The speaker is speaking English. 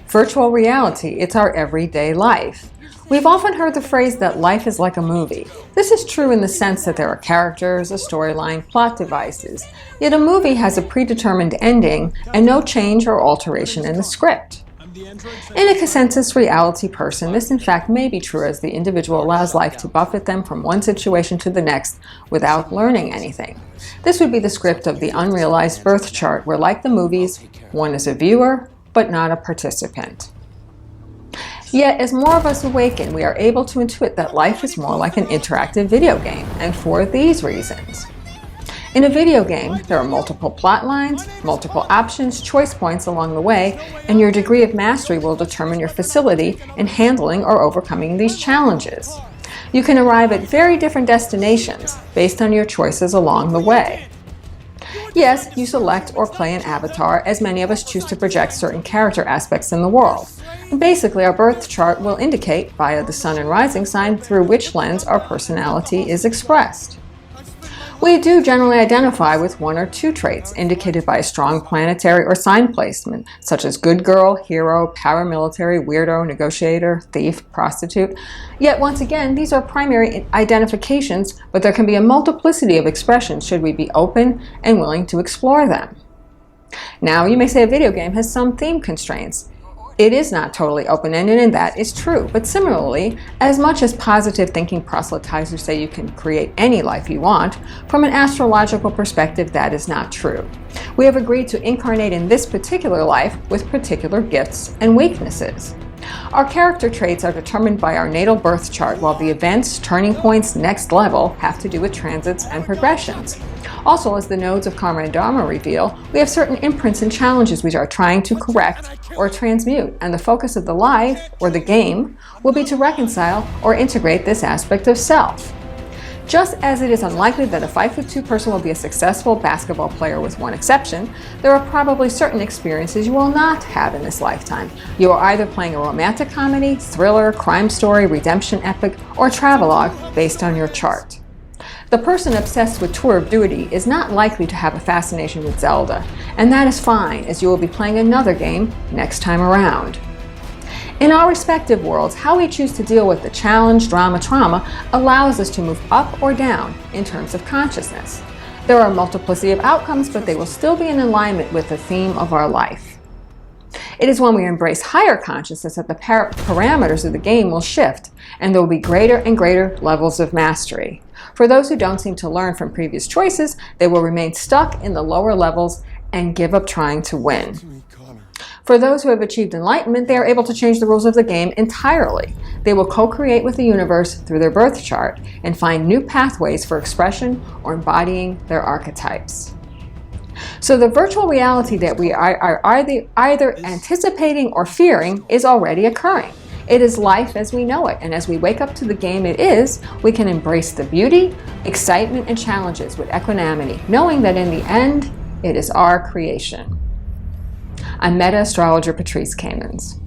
Virtual reality, it's our everyday life. We've often heard the phrase that life is like a movie. This is true in the sense that there are characters, a storyline, plot devices. Yet a movie has a predetermined ending and no change or alteration in the script. In a consensus reality person, this in fact may be true as the individual allows life to buffet them from one situation to the next without learning anything. This would be the script of the unrealized birth chart where, like the movies, one is a viewer but not a participant. Yet, as more of us awaken, we are able to intuit that life is more like an interactive video game, and for these reasons. In a video game, there are multiple plot lines, multiple options, choice points along the way, and your degree of mastery will determine your facility in handling or overcoming these challenges. You can arrive at very different destinations based on your choices along the way. Yes, you select or play an avatar, as many of us choose to project certain character aspects in the world. Basically, our birth chart will indicate, via the sun and rising sign, through which lens our personality is expressed. We do generally identify with one or two traits indicated by a strong planetary or sign placement, such as good girl, hero, paramilitary, weirdo, negotiator, thief, prostitute. Yet once again, these are primary identifications, but there can be a multiplicity of expressions should we be open and willing to explore them. Now, you may say a video game has some theme constraints. It is not totally open-ended, and that is true. But similarly, as much as positive thinking proselytizers say you can create any life you want, from an astrological perspective, that is not true. We have agreed to incarnate in this particular life with particular gifts and weaknesses. Our character traits are determined by our natal birth chart, while the events, turning points, next level have to do with transits and progressions. Also, as the nodes of Karma and Dharma reveal, we have certain imprints and challenges we are trying to correct or transmute, and the focus of the life, or the game, will be to reconcile or integrate this aspect of self. Just as it is unlikely that a 5'2" person will be a successful basketball player with one exception, there are probably certain experiences you will not have in this lifetime. You are either playing a romantic comedy, thriller, crime story, redemption epic, or travelogue based on your chart. The person obsessed with Tour of Duty is not likely to have a fascination with Zelda, and that is fine, as you will be playing another game next time around. In our respective worlds, how we choose to deal with the challenge, drama, trauma allows us to move up or down in terms of consciousness. There are a multiplicity of outcomes, but they will still be in alignment with the theme of our life. It is when we embrace higher consciousness that the parameters of the game will shift, and there will be greater and greater levels of mastery. For those who don't seem to learn from previous choices, they will remain stuck in the lower levels and give up trying to win. For those who have achieved enlightenment, they are able to change the rules of the game entirely. They will co-create with the universe through their birth chart and find new pathways for expression or embodying their archetypes. So the virtual reality that we are either anticipating or fearing is already occurring. It is life as we know it, and as we wake up to the game it is, we can embrace the beauty, excitement, and challenges with equanimity, knowing that in the end, it is our creation. I'm Meta Astrologer Patrice Kamens.